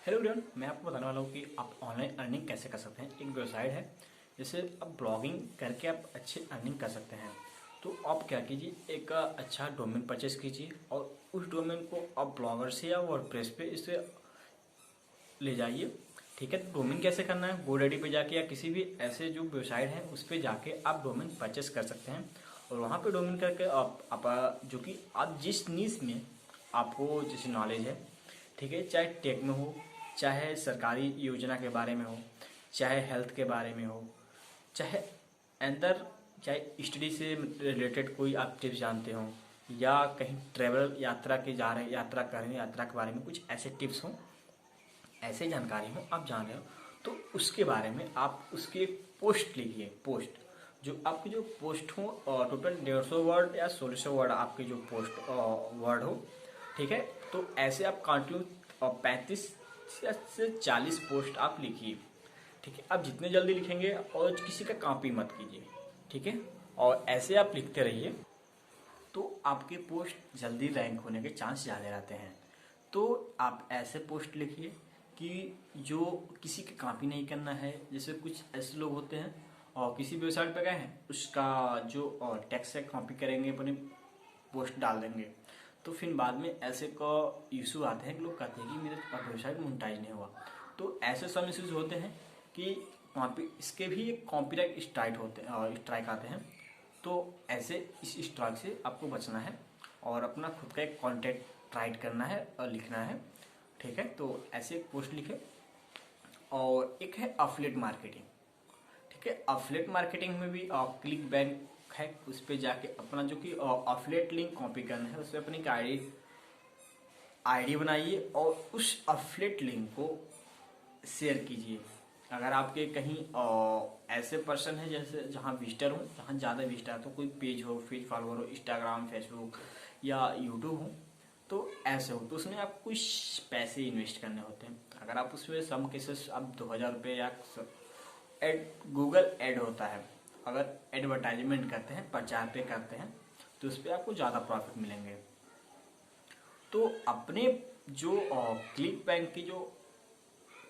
Hello everyone, मैं आपको बताने वाला हूँ कि आप ऑनलाइन अर्निंग कैसे कर सकते हैं। एक वेबसाइट है जिससे आप ब्लॉगिंग करके आप अच्छी अर्निंग कर सकते हैं। तो आप क्या कीजिए, एक अच्छा डोमेन परचेस कीजिए और उस डोमेन को आप ब्लॉगर से या वर्डप्रेस पे इसे ले जाइए। ठीक है, तो डोमेन कैसे करना है, गोडैडी पे जाके या किसी भी ऐसे जो वेबसाइट है उस पर जाके आप डोमेन परचेस कर सकते हैं। और वहाँ पे डोमेन करके आप जो कि आप जिस नीश में आपको जैसे नॉलेज है, ठीक है, चाहे टेक में हो, चाहे सरकारी योजना के बारे में हो, चाहे हेल्थ के बारे में हो, चाहे अंदर चाहे स्टडी से रिलेटेड कोई आप टिप्स जानते हो, या कहीं ट्रैवल यात्रा के जा रहे यात्रा कर रहे हैं, यात्रा के बारे में कुछ ऐसे टिप्स हों, ऐसे जानकारी हो आप जान रहे हो, तो उसके बारे में आप उसकी एक पोस्ट लिखिए। पोस्ट जो आपकी जो पोस्ट हो टोटल 150 वर्ड या 1600 वर्ड आपकी जो पोस्ट वर्ड हो, ठीक है। तो ऐसे आप कंटिन्यू 35 से 40 पोस्ट आप लिखिए। ठीक है, आप जितने जल्दी लिखेंगे और किसी का कॉपी मत कीजिए, ठीक है। और ऐसे आप लिखते रहिए तो आपके पोस्ट जल्दी रैंक होने के चांस ज़्यादा रहते हैं। तो आप ऐसे पोस्ट लिखिए कि जो किसी की कॉपी नहीं करना है। जैसे कुछ ऐसे लोग होते हैं और किसी वेबसाइट पे गए हैं, उसका जो टेक्स्ट है कॉपी करेंगे, अपने पोस्ट डाल देंगे। तो फिर बाद में ऐसे का इशू आते हैं कि लोग कहते हैं कि मेरे वेबसाइट मोनेटाइज नहीं हुआ। तो ऐसे सब इशूज होते हैं कि कॉपी इसके भी एक कॉपीराइट स्ट्राइक आते हैं। तो ऐसे इस स्ट्राइक से आपको बचना है और अपना खुद का एक कॉन्टेंट राइट करना है और लिखना है, ठीक है। तो ऐसे एक पोस्ट लिखे। और एक है अफिलिएट मार्केटिंग, ठीक है। अफिलिएट मार्केटिंग में भी क्लिक बैंक है, उस पर जाके अपना जो कि अफिलिएट लिंक कॉपी करना है, उस पर अपनी आईडी बनाइए और उस अफिलिएट लिंक को शेयर कीजिए। अगर आपके कहीं ऐसे पर्सन है जैसे जहाँ विजिटर हो, जहाँ ज़्यादा विजिटर तो कोई पेज हो, पेज फॉलोअर हो, इंस्टाग्राम, फेसबुक या यूट्यूब हो, तो ऐसे हो तो उसमें आप कुछ पैसे इन्वेस्ट करने होते हैं। अगर आप उसमें सम केसेस आप 2000 रुपये या एड गूगल एड होता है, अगर एडवर्टाइजमेंट करते हैं, प्रचार पे करते हैं, तो उस पर आपको ज़्यादा प्रॉफिट मिलेंगे। तो अपने जो क्लिक बैंक की जो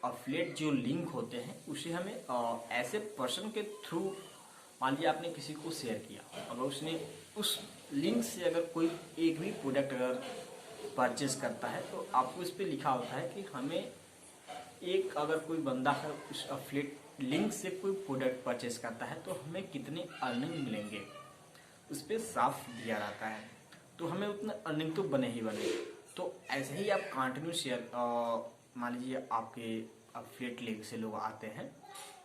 अफिलिएट जो लिंक होते हैं उसे हमें ऐसे पर्सन के थ्रू, मान लीजिए आपने किसी को शेयर किया, अगर उसने उस लिंक से अगर कोई एक भी प्रोडक्ट अगर परचेज करता है, तो आपको इस पर लिखा होता है कि हमें एक अगर कोई बंदा है उस अफिलिएट लिंक से कोई प्रोडक्ट परचेज करता है तो हमें कितने अर्निंग मिलेंगे, उस पर साफ दिया रहता है। तो हमें उतना अर्निंग तो बने ही बने। तो ऐसे ही आप कंटिन्यू शेयर, मान लीजिए आपके अफिलिएट लिंक से लोग आते हैं,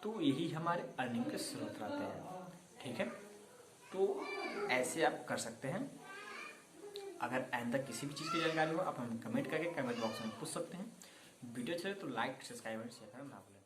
तो यही हमारे अर्निंग के स्रोत रहते हैं, ठीक है। तो ऐसे आप कर सकते हैं। अगर आइंदा किसी भी चीज़ की जानकारी हो आप हमें कमेंट करके कमेंट बॉक्स में पूछ सकते हैं। वीडियो अच्छे तो लाइक, सब्सक्राइब और शेयर करना ना भूलें।